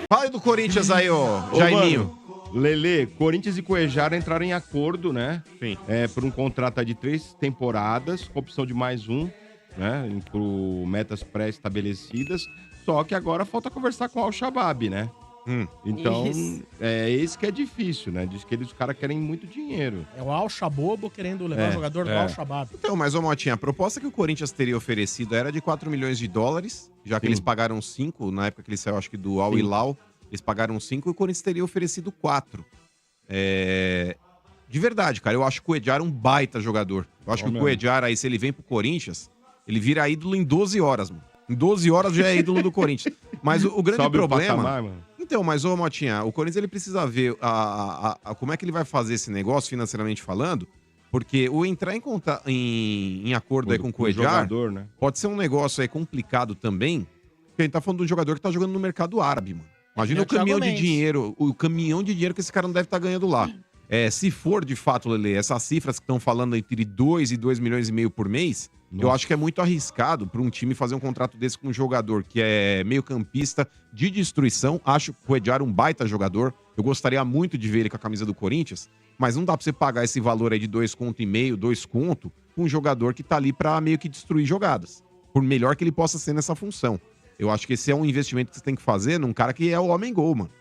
Fala do Corinthians aí, ô Ô, Jaiminho. Lelê, Corinthians e Cuejara entraram em acordo, né? Sim. Por um contrato aí de 3 temporadas, com opção de mais um, né? Por metas pré-estabelecidas. Só que agora falta conversar com o Al-Shabaab, né? Então, Isso. esse que é difícil, né? Diz que os caras querem muito dinheiro. É o Al-Shabobo querendo levar o jogador do Al-Shabaab. Então, mas, ô Motinha, a proposta que o Corinthians teria oferecido era de 4 milhões de dólares, já que Sim. eles pagaram 5, na época que ele saiu, acho que do Al Hilal, eles pagaram 5 e o Corinthians teria oferecido 4. De verdade, cara, eu acho que o Cuéllar um baita jogador. Eu acho que o Cuéllar aí, se ele vem pro Corinthians, ele vira ídolo em 12 horas, mano. Em 12 horas já é ídolo do Corinthians. Mas o grande Sobe o problema... patamar, mano. Então, mas, ô Motinha, o Corinthians ele precisa ver como é que ele vai fazer esse negócio, financeiramente falando, porque o entrar em acordo aí com o Cuéllar jogador, né? pode ser um negócio aí complicado também, porque a gente tá falando de um jogador que tá jogando no mercado árabe, mano. Imagina É o caminhão Thiago de Mendes. dinheiro, o caminhão de dinheiro que esse cara não deve estar ganhando lá. Se for, de fato, Lele, essas cifras que estão falando entre 2 e 2 milhões e meio por mês, eu acho que é muito arriscado para um time fazer um contrato desse com um jogador que é meio campista de destruição. Acho o Cuéllar um baita jogador. Eu gostaria muito de ver ele com a camisa do Corinthians, mas não dá pra você pagar esse valor aí de 2,5 conto, 2 conto, com um jogador que tá ali pra meio que destruir jogadas. Por melhor que ele possa ser nessa função. Eu acho que esse é um investimento que você tem que fazer num cara que é o homem-gol, mano.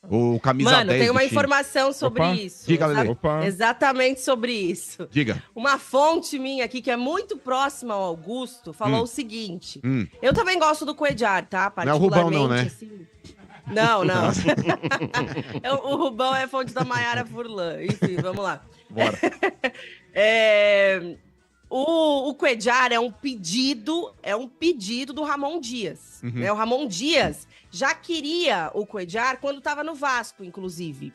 Ou camisa 10 Mano, tem uma do time. informação sobre isso. Diga, Lelê. Exatamente sobre isso. Diga. Uma fonte minha aqui, que é muito próxima ao Augusto, falou o seguinte. Eu também gosto do Cuéllar, tá? Não é o Rubão, não, né? Assim. Não. O Rubão é fonte da Maiara Furlan. Enfim, vamos lá. Bora. O Cuéllar é um pedido do Ramon Dias. Né? O Ramon Dias já queria o Cuéllar quando estava no Vasco, inclusive.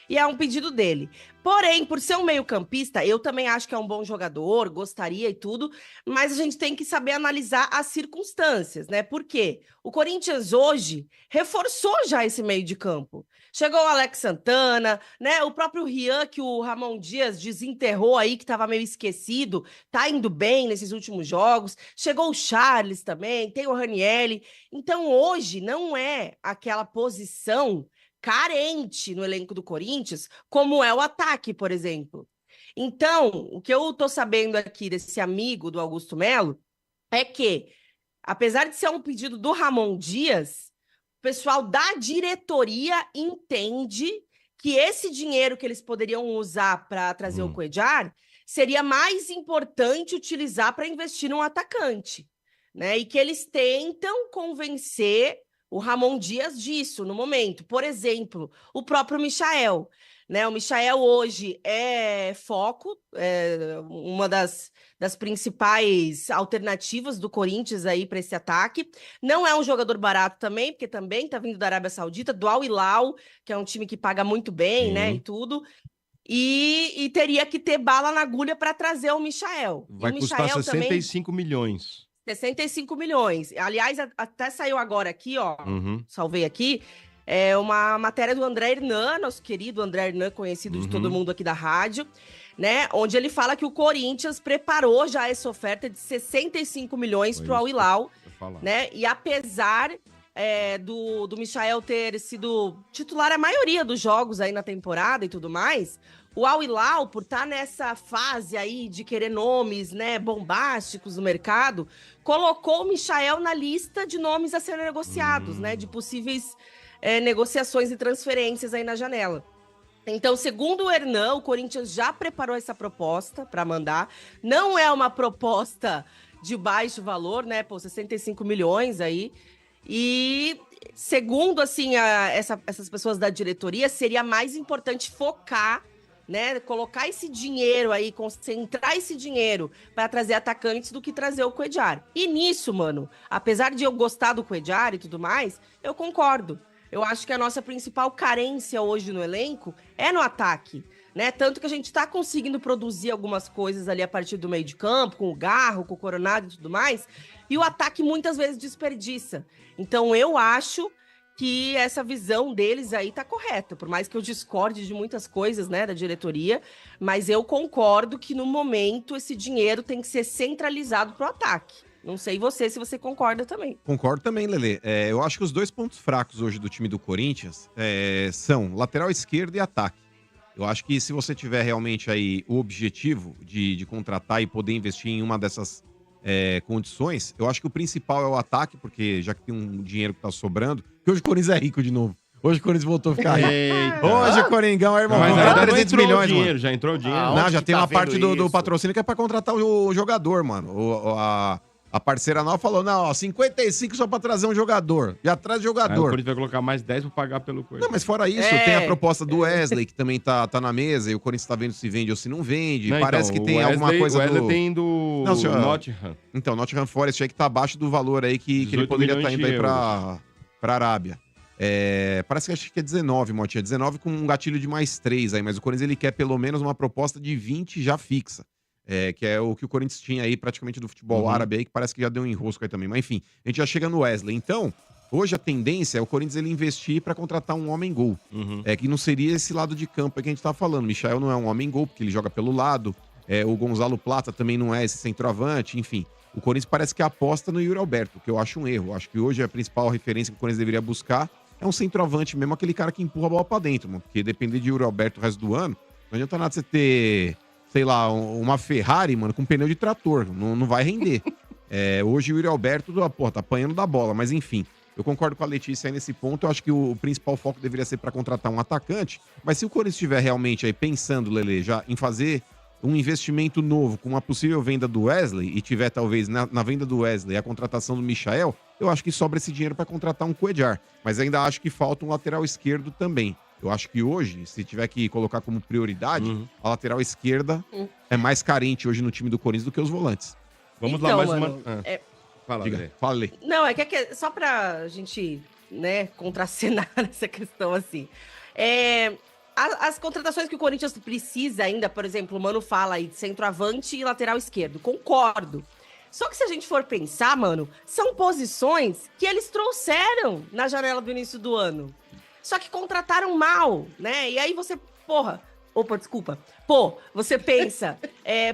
E é um pedido dele. Porém, por ser um meio-campista, eu também acho que é um bom jogador, gostaria e tudo, mas a gente tem que saber analisar as circunstâncias, né? Por quê? O Corinthians hoje reforçou já esse meio de campo. Chegou o Alex Santana, né? O próprio Rian, que o Ramon Dias desenterrou aí, que estava meio esquecido, tá indo bem nesses últimos jogos. Chegou o Charles também, tem o Ranielli. Então, hoje não é aquela posição carente no elenco do Corinthians, como é o ataque, por exemplo. Então, o que eu tô sabendo aqui desse amigo do Augusto Melo é que, apesar de ser um pedido do Ramon Dias, o pessoal da diretoria entende que esse dinheiro que eles poderiam usar para trazer o Cuéllar seria mais importante utilizar para investir num atacante, né? E que eles tentam convencer o Ramon Dias disso no momento. Por exemplo, o próprio Michael, né? O Michael hoje é foco, uma das principais alternativas do Corinthians aí para esse ataque. Não é um jogador barato também, porque também está vindo da Arábia Saudita, do Al Hilal, que é um time que paga muito bem, né? E tudo. E teria que ter bala na agulha para trazer o Michael. Vai e o custar Michael 65 milhões. 65 milhões. Aliás, até saiu agora aqui, ó, Uhum. salvei aqui, uma matéria do André Hernan, nosso querido André Hernan, conhecido de todo mundo aqui da rádio, né, onde ele fala que o Corinthians preparou já essa oferta de 65 milhões para o Al Hilal, né, e apesar do Michael ter sido titular a maioria dos jogos aí na temporada e tudo mais, o Al Hilal, por estar nessa fase aí de querer nomes, né, bombásticos no mercado, colocou o Michael na lista de nomes a serem negociados, né, de possíveis negociações e transferências aí na janela. Então, segundo o Hernan, o Corinthians já preparou essa proposta para mandar. Não é uma proposta de baixo valor, né, 65 milhões aí. E, segundo, assim, essas pessoas da diretoria, seria mais importante focar, né, colocar esse dinheiro aí, concentrar esse dinheiro para trazer atacantes do que trazer o Cuéllar. E nisso, mano, apesar de eu gostar do Cuéllar e tudo mais, eu concordo. Eu acho que a nossa principal carência hoje no elenco é no ataque, né? Tanto que a gente tá conseguindo produzir algumas coisas ali a partir do meio de campo, com o Garro, com o Coronado e tudo mais, e o ataque muitas vezes desperdiça. Então eu acho que essa visão deles aí tá correta, por mais que eu discorde de muitas coisas, né, da diretoria, mas eu concordo que no momento esse dinheiro tem que ser centralizado pro ataque. Não sei você, se você concorda também. Concordo também, Lelê. Eu acho que os 2 pontos fracos hoje do time do Corinthians são lateral esquerdo e ataque. Eu acho que se você tiver realmente aí o objetivo de contratar e poder investir em uma dessas condições, eu acho que o principal é o ataque, porque já que tem um dinheiro que tá sobrando, que hoje o Corinthians é rico de novo. Hoje o Corinthians voltou a ficar rico. Eita. Hoje o Coringão, irmão, Mas comprou ainda não 300 entrou milhões, o dinheiro, mano. já entrou o dinheiro. Não, já que tem tá uma parte vendo do isso? patrocínio que é pra contratar o jogador, mano. A parceira nova falou, não, ó, 55 só pra trazer um jogador. Já traz Aí o jogador. Corinthians vai colocar mais 10 pra pagar pelo coisa. Não, mas fora isso, tem a proposta do Wesley, que também tá na mesa, e o Corinthians tá vendo se vende ou se não vende. Não, Parece então, que tem o alguma Wesley- coisa O Wesley do... tem do Não, senhor. Nottingham. Então, Nottingham Forest aí que tá abaixo do valor aí que ele 18 poderia estar milhões indo de aí pra Arábia. Parece que acho que é 19, Motinha. 19 com um gatilho de mais 3 aí, mas o Corinthians ele quer pelo menos uma proposta de 20 já fixa. Que é o que o Corinthians tinha aí praticamente do futebol árabe aí, que parece que já deu um enrosco aí também. Mas enfim, a gente já chega no Wesley. Então, hoje a tendência é o Corinthians ele investir pra contratar um homem-gol. Que não seria esse lado de campo aí que a gente tá falando. O Michael não é um homem-gol, porque ele joga pelo lado. O Gonzalo Plata também não é esse centroavante, enfim. O Corinthians parece que aposta no Yuri Alberto, que eu acho um erro. Eu acho que hoje a principal referência que o Corinthians deveria buscar é um centroavante mesmo, aquele cara que empurra a bola pra dentro, mano. Porque depender de Yuri Alberto o resto do ano, não adianta nada você ter, sei lá, uma Ferrari, mano, com pneu de trator. Não vai render. Hoje o Yuri Alberto, tá apanhando da bola, mas enfim. Eu concordo com a Letícia aí nesse ponto. Eu acho que o principal foco deveria ser pra contratar um atacante. Mas se o Corinthians estiver realmente aí pensando, Lele, já em fazer um investimento novo com uma possível venda do Wesley e tiver talvez na venda do Wesley a contratação do Michael, eu acho que sobra esse dinheiro para contratar um Cuéllar. Mas ainda acho que falta um lateral esquerdo também. Eu acho que hoje, se tiver que colocar como prioridade, a lateral esquerda é mais carente hoje no time do Corinthians do que os volantes. Vamos Então, lá, mais mano, uma... Fala, Diga, André. fala aí. Não, é que só pra gente, né, contracenar essa questão assim. As contratações que o Corinthians precisa ainda, por exemplo, o Mano fala aí de centroavante e lateral esquerdo. Concordo. Só que se a gente for pensar, mano, são posições que eles trouxeram na janela do início do ano. Só que contrataram mal, né? E aí você, você pensa,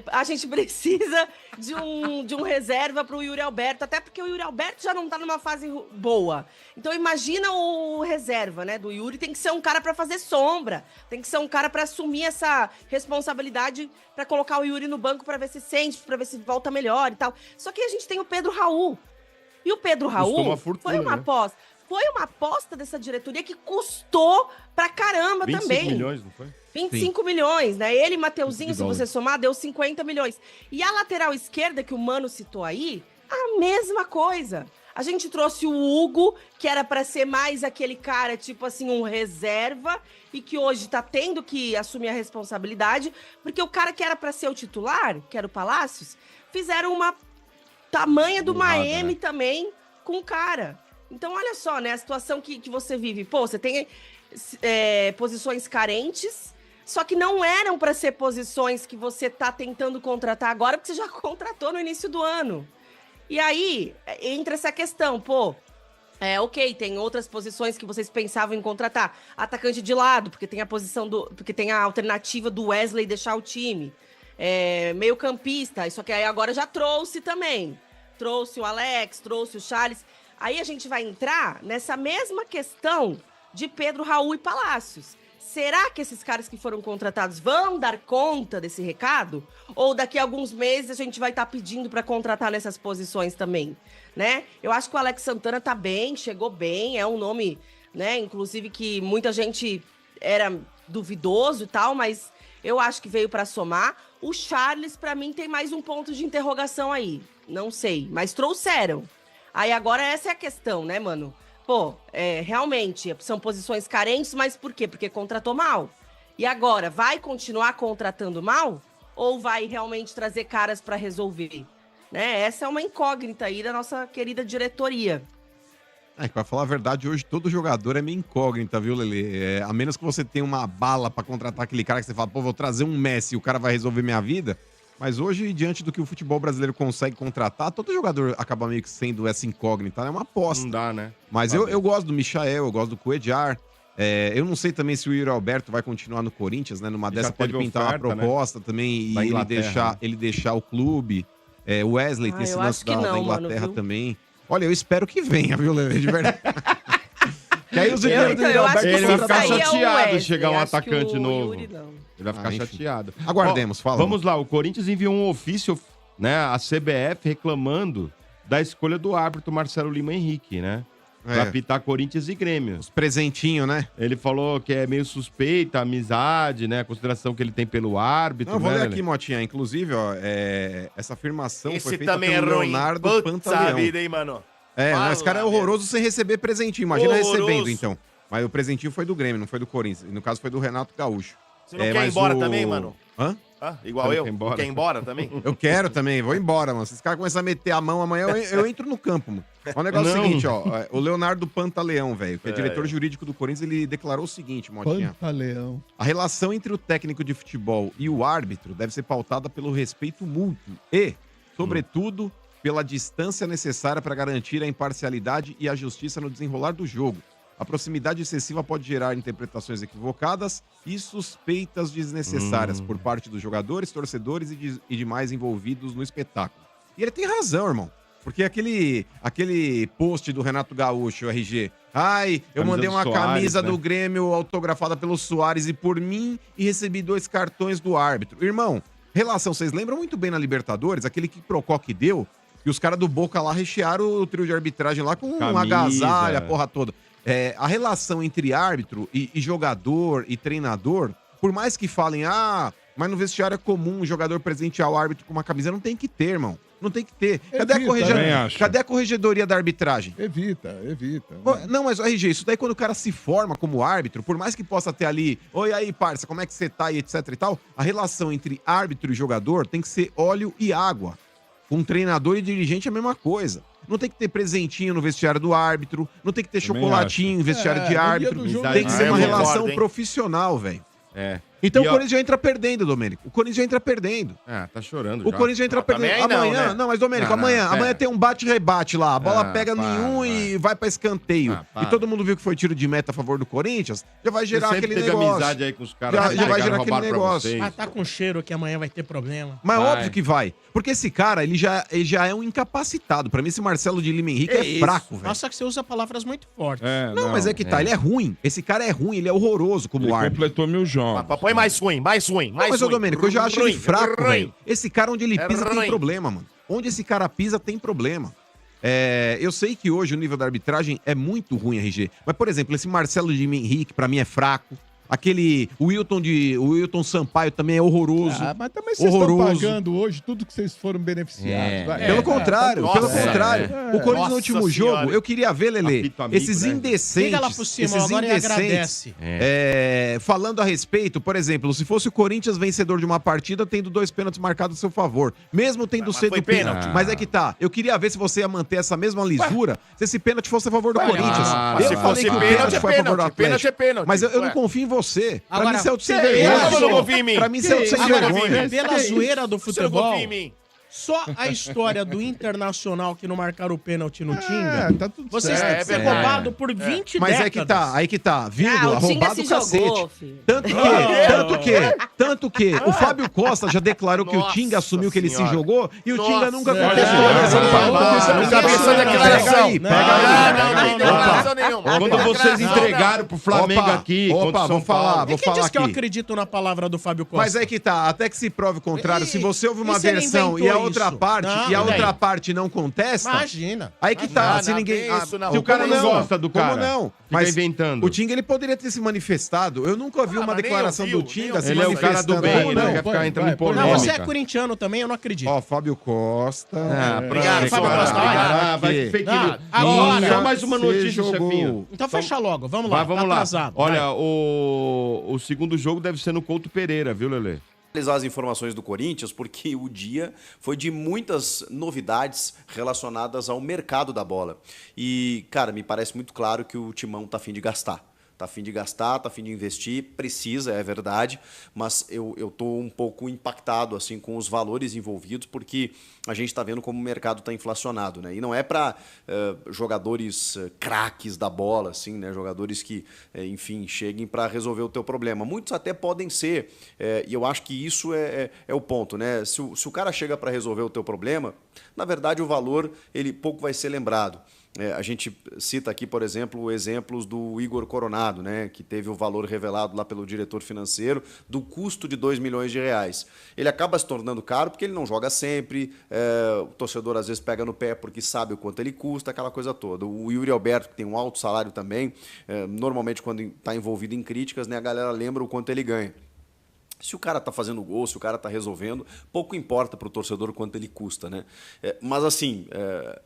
a gente precisa de um reserva pro Yuri Alberto, até porque o Yuri Alberto já não tá numa fase boa. Então imagina o reserva, né, do Yuri, tem que ser um cara pra fazer sombra, tem que ser um cara pra assumir essa responsabilidade, pra colocar o Yuri no banco pra ver se sente, pra ver se volta melhor e tal. Só que a gente tem o Pedro Raul. E o Pedro Raul uma fortuna, foi uma aposta. Foi uma aposta dessa diretoria que custou pra caramba 25 também. milhões, não foi? 25 milhões, né? Ele e Mateuzinho, se dólares. você somar, deu 50 milhões. E a lateral esquerda, que o Mano citou aí, a mesma coisa. A gente trouxe o Hugo, que era pra ser mais aquele cara, tipo assim, um reserva, e que hoje tá tendo que assumir a responsabilidade, porque o cara que era pra ser o titular, que era o Palácios, fizeram uma tamanha do Burrada, Miami né? também com o cara. Então, olha só, né? A situação que você vive. Pô, você tem posições carentes, só que não eram para ser posições que você tá tentando contratar agora, porque você já contratou no início do ano. E aí, entra essa questão, ok, tem outras posições que vocês pensavam em contratar. Atacante de lado, porque tem porque tem a alternativa do Wesley deixar o time. Meio campista, só que aí agora já trouxe também. Trouxe o Alex, trouxe o Charles. Aí a gente vai entrar nessa mesma questão de Pedro Raul e Palácios. Será que esses caras que foram contratados vão dar conta desse recado? Ou daqui a alguns meses a gente vai estar pedindo para contratar nessas posições também, né? Eu acho que o Alex Santana tá bem, chegou bem, é um nome, né, inclusive que muita gente era duvidoso e tal, mas eu acho que veio para somar. O Charles, para mim, tem mais um ponto de interrogação aí. Não sei, mas trouxeram. Aí agora essa é a questão, né, mano? Realmente, são posições carentes, mas por quê? Porque contratou mal. E agora, vai continuar contratando mal? Ou vai realmente trazer caras para resolver? Né? Essa é uma incógnita aí da nossa querida diretoria. Pra falar a verdade, hoje todo jogador é meio incógnita, viu, Lelê? A menos que você tenha uma bala pra contratar aquele cara que você fala, vou trazer um Messi e o cara vai resolver minha vida. Mas hoje, diante do que o futebol brasileiro consegue contratar, todo jogador acaba meio que sendo essa incógnita, né? É uma aposta. Não dá, né? Mas eu gosto do Michael, eu gosto do Cuéllar. Eu não sei também se o Yuri Alberto vai continuar no Corinthians, né? Numa dessa pode teve pintar oferta, uma proposta também Da e Inglaterra, ele deixar o clube. O Wesley tem esse eu lance acho que da não, Inglaterra mano, viu? também. Olha, eu espero que venha, viu, Lele? De verdade. Que aí os Eu acho que Ele vai se ficar sair é o chateado Wesley, chegar um acho que atacante o novo. Yuri não. Ele vai ficar enfim. chateado. Aguardemos, fala. Vamos lá, o Corinthians enviou um ofício, né, à CBF reclamando da escolha do árbitro Marcelo Lima Henrique, né? Pra apitar Corinthians e Grêmio. Os presentinhos, né? Ele falou que é meio suspeita a amizade, né? A consideração que ele tem pelo árbitro. Não, vou né, ler Lelê? aqui, Motinha. Inclusive, ó, essa afirmação foi Esse feita também é pelo ruim. Leonardo Puta Pantaleão. vida, hein, mano? Não, esse cara é horroroso sem receber presentinho. Imagina Horroroso. recebendo, então. Mas o presentinho foi do Grêmio, não foi do Corinthians. No caso, foi do Renato Gaúcho. Você não quer ir embora também, mano? Hã? Ah, igual Você eu? quer ir embora? Quer ir embora também? Eu quero também, vou embora, mano. Se esse cara começar a meter a mão amanhã, eu entro no campo, mano. O negócio é o Não. seguinte, ó. O Leonardo Pantaleão, velho, que é diretor jurídico do Corinthians, ele declarou o seguinte, Motinha. Pantaleão. A relação entre o técnico de futebol e o árbitro deve ser pautada pelo respeito mútuo e, sobretudo, pela distância necessária para garantir a imparcialidade e a justiça no desenrolar do jogo. A proximidade excessiva pode gerar interpretações equivocadas e suspeitas desnecessárias por parte dos jogadores, torcedores e demais envolvidos no espetáculo. E ele tem razão, irmão. Porque aquele post do Renato Gaúcho, RG. Ai, eu Camisa mandei do uma Soares, camisa né? do Grêmio autografada pelo Soares e por mim e recebi 2 cartões do árbitro. Irmão, relação, vocês lembram muito bem na Libertadores, aquele que Procó que deu, e os caras do Boca lá rechearam o trio de arbitragem lá com uma Camisa. agasalho, a porra toda. A relação entre árbitro e jogador e treinador, por mais que falem, mas no vestiário é comum o jogador presentear o árbitro com uma camisa, não tem que ter, irmão. Não tem que ter. Cadê a corregedoria da arbitragem? Evita. Não, mas RG, isso daí quando o cara se forma como árbitro, por mais que possa ter ali, oi aí, parça, como é que você tá e etc e tal, a relação entre árbitro e jogador tem que ser óleo e água. Com treinador e dirigente é a mesma coisa. Não tem que ter presentinho no vestiário do árbitro, não tem que ter chocolatinho no vestiário de no dia árbitro. do jogo, Tem que ser uma eu relação concordo, hein? profissional, velho. É. Então E, o ó, Corinthians já entra perdendo, Domênico. O Corinthians já entra perdendo. tá chorando O já. Corinthians já entra Também perdendo. aí não, Amanhã, né? mas Domênico, Não, amanhã pera. tem um bate-rebate lá. A bola pega para, nenhum para. e vai pra escanteio. Para. E todo mundo viu que foi tiro de meta a favor do Corinthians, já vai gerar Você sempre aquele teve negócio. amizade aí com os caras. Já que vai chegaram, gerar aquele roubaram pra negócio. vocês. Ah, tá com cheiro que amanhã vai ter problema. Mas Vai. óbvio que vai. Porque esse cara, ele já é um incapacitado. Pra mim, esse Marcelo de Lima Henrique é fraco, velho. Nossa, que você usa palavras muito fortes. Não, mas é que tá, ele é ruim. Esse cara é ruim, ele é horroroso como árbitro. Completou 1000 jogos. Põe mais ruim. Não, mas, ô Domênico, eu já acho ele fraco, velho. Esse cara, onde ele pisa, tem ruim. problema, mano. Onde esse cara pisa, tem problema. Eu sei que hoje o nível da arbitragem é muito ruim, RG. Mas, por exemplo, esse Marcelo de Lima Henrique, pra mim, é fraco. O Wilton Sampaio também é horroroso. Mas também vocês estão Horroroso. pagando hoje tudo que vocês foram beneficiados. vai. Pelo contrário, Nossa, pelo contrário. O Corinthians Nossa no último Senhora. jogo, eu queria ver, Lelê, Apito amigo, esses né? indecentes. Liga lá pro Simão esses agora e agradece. falando a respeito, por exemplo, se fosse o Corinthians vencedor de uma partida, tendo 2 pênaltis marcados a seu favor, mesmo tendo Mas sido foi pênalti. pênalti. Mas é que tá, eu queria ver se você ia manter essa mesma lisura, se esse pênalti fosse a favor do Corinthians. para, Eu se falei fosse que o pênalti, pênalti é foi a favor do pênalti, pênalti Atlético. é pênalti. Mas eu não Ué. confio em você. Pra Agora, mim, você é o sem que isso? vergonha. Você não confia em mim? Pra mim, você é o sem Agora, vergonha. Pela zoeira do Você não futebol, confia em mim? só a história do Internacional que não marcaram o pênalti no Tinga, Tá tudo vocês certo. têm que ser verdade. roubado por 20 Mas décadas. é que tá, aí que tá. Vírgula, o Tinga roubado se o cacete. jogou, filho. Tanto que o Fábio Costa já declarou que o Nossa Tinga assumiu que ele se Senhora. jogou e o Tinga nunca Nossa. contestou. Não, Essa não fala. não cabe essa declaração. Pega aí, pega aí. Não tem declaração nenhuma. Quando vocês entregaram pro Flamengo Opa, aqui, opa, contra o São vou falar, Paulo. vou E quem falar disse que eu aqui. acredito na palavra do Fábio Costa? Mas é que tá, até que se prove o contrário. Se você ouve uma E se ele versão e a inventou outra isso? parte Não, e a e daí? outra parte não contesta, Imagina. aí que tá. Não, Se não, ninguém. que isso, não. Se o cara como não gosta do cara, Como não? fica inventando. O Tinga ele poderia ter se manifestado. Eu nunca vi uma mas nem declaração ouviu, do Tinga nem se Ele é o cara do manifestando. bem, Como né? não? Quer ficar entrando em vai, põe. Não, polêmica. você é corintiano também, eu não acredito. Ó, Fábio Costa. Obrigado, Fábio Costa. Costa, olha. Ah, vai que fake news. Agora, Só mais uma você notícia, jogou. chefinho. Então fecha logo, vamos lá, Vai, vamos tá lá. atrasado. Olha, vai. o segundo jogo deve ser no Couto Pereira, viu, Lelê? Analisar as informações do Corinthians, porque o dia foi de muitas novidades relacionadas ao mercado da bola. E, cara, me parece muito claro que o Timão tá a fim de gastar. Tá a fim de gastar, tá a fim de investir, precisa, é verdade, mas eu tô um pouco impactado assim com os valores envolvidos, porque a gente está vendo como o mercado está inflacionado, né? E não é para jogadores craques da bola, assim, né? Jogadores que, enfim, cheguem para resolver o teu problema. Muitos até podem ser, e eu acho que isso é o ponto, né? Se o cara chega para resolver o teu problema, na verdade o valor ele pouco vai ser lembrado. A gente cita aqui, por exemplo, exemplos do Igor Coronado, né, que teve o valor revelado lá pelo diretor financeiro do custo de 2 milhões de reais. Ele acaba se tornando caro porque ele não joga sempre, o torcedor às vezes pega no pé porque sabe o quanto ele custa, aquela coisa toda. O Yuri Alberto, que tem um alto salário também, normalmente quando está envolvido em críticas, né, a galera lembra o quanto ele ganha. Se o cara tá fazendo gol, se o cara tá resolvendo, pouco importa para o torcedor quanto ele custa, né? Mas assim,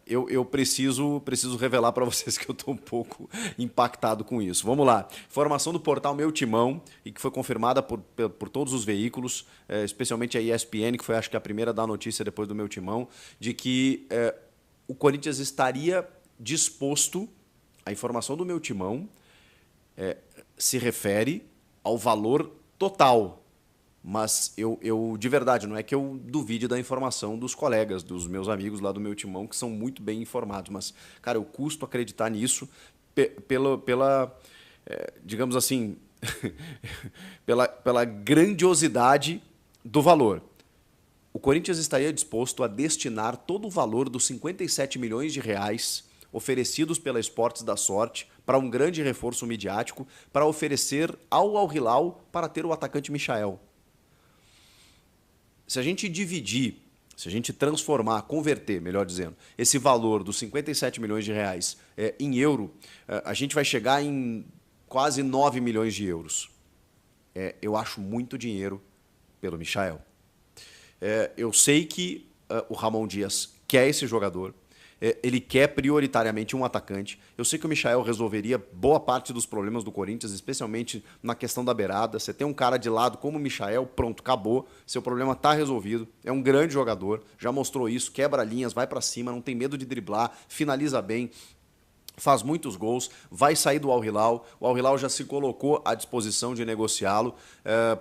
eu preciso revelar para vocês que eu tô um pouco impactado com isso. Vamos lá. Informação do portal Meu Timão, e que foi confirmada por todos os veículos, especialmente a ESPN, que foi acho que a primeira a dar a notícia depois do Meu Timão, de que o Corinthians estaria disposto, a informação do Meu Timão se refere ao valor total. Mas eu, de verdade, não é que eu duvide da informação dos colegas, dos meus amigos lá do Meu Timão, que são muito bem informados. Mas, cara, eu custo acreditar nisso pela digamos assim, pela grandiosidade do valor. O Corinthians estaria disposto a destinar todo o valor dos 57 milhões de reais oferecidos pela Esportes da Sorte para um grande reforço midiático para oferecer ao Al Hilal para ter o atacante Michael. Se a gente dividir, se a gente transformar, converter, melhor dizendo, esse valor dos 57 milhões de reais em euro, a gente vai chegar em quase 9 milhões de euros. Eu acho muito dinheiro pelo Michael. Eu sei que o Ramon Dias quer esse jogador, ele quer prioritariamente um atacante. Eu sei que o Michael resolveria boa parte dos problemas do Corinthians, especialmente na questão da beirada. Você tem um cara de lado como o Michael, pronto, acabou. Seu problema está resolvido. É um grande jogador, já mostrou isso, quebra linhas, vai para cima, não tem medo de driblar, finaliza bem. Faz muitos gols, vai sair do Al Hilal. O Al Hilal já se colocou à disposição de negociá-lo,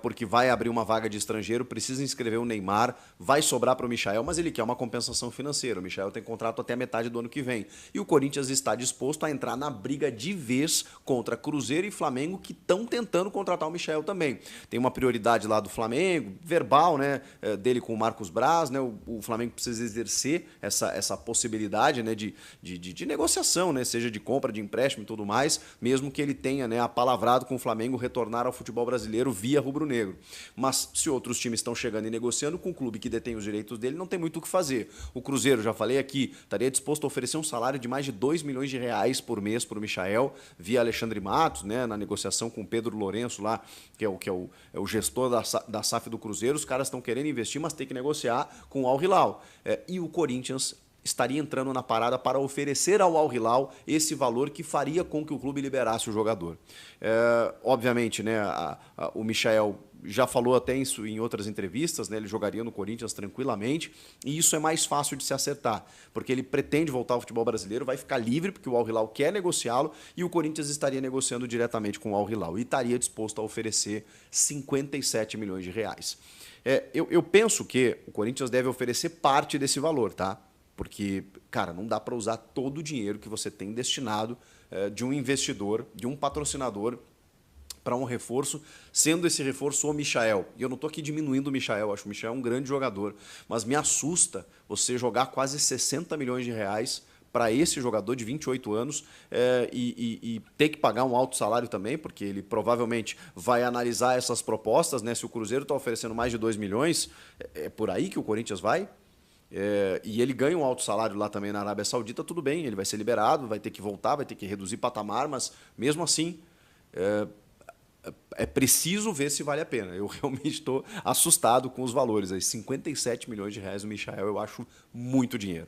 porque vai abrir uma vaga de estrangeiro, precisa inscrever o Neymar, vai sobrar para o Michael, mas ele quer uma compensação financeira. O Michael tem contrato até a metade do ano que vem. E o Corinthians está disposto a entrar na briga de vez contra Cruzeiro e Flamengo, que estão tentando contratar o Michael também. Tem uma prioridade lá do Flamengo, verbal, né, dele com o Marcos Braz, né, o Flamengo precisa exercer essa possibilidade, né, de negociação, né, seja de compra, de empréstimo e tudo mais, mesmo que ele tenha, né, apalavrado com o Flamengo retornar ao futebol brasileiro via rubro-negro. Mas se outros times estão chegando e negociando com o clube que detém os direitos dele, não tem muito o que fazer. O Cruzeiro, já falei aqui, estaria disposto a oferecer um salário de mais de 2 milhões de reais por mês para o Michael, via Alexandre Matos, né, na negociação com o Pedro Lourenço lá, que é o gestor da SAF do Cruzeiro. Os caras estão querendo investir, mas tem que negociar com o Al Hilal. E o Corinthians estaria entrando na parada para oferecer ao Al Hilal esse valor que faria com que o clube liberasse o jogador. Obviamente, né, o Michael já falou até isso em outras entrevistas, né, ele jogaria no Corinthians tranquilamente, e isso é mais fácil de se acertar, porque ele pretende voltar ao futebol brasileiro, vai ficar livre porque o Al Hilal quer negociá-lo, e o Corinthians estaria negociando diretamente com o Al Hilal e estaria disposto a oferecer 57 milhões de reais. Eu penso que o Corinthians deve oferecer parte desse valor, tá? Porque, cara, não dá para usar todo o dinheiro que você tem destinado de um investidor, de um patrocinador para um reforço, sendo esse reforço o Michael. E eu não estou aqui diminuindo o Michael, acho o Michael um grande jogador, mas me assusta você jogar quase 60 milhões de reais para esse jogador de 28 anos e ter que pagar um alto salário também, porque ele provavelmente vai analisar essas propostas, né? Se o Cruzeiro está oferecendo mais de 2 milhões, é por aí que o Corinthians vai? E ele ganha um alto salário lá também na Arábia Saudita, tudo bem, ele vai ser liberado, vai ter que voltar, vai ter que reduzir patamar, mas mesmo assim é preciso ver se vale a pena. Eu realmente estou assustado com os valores. Aí, 57 milhões de reais no Michael eu acho muito dinheiro.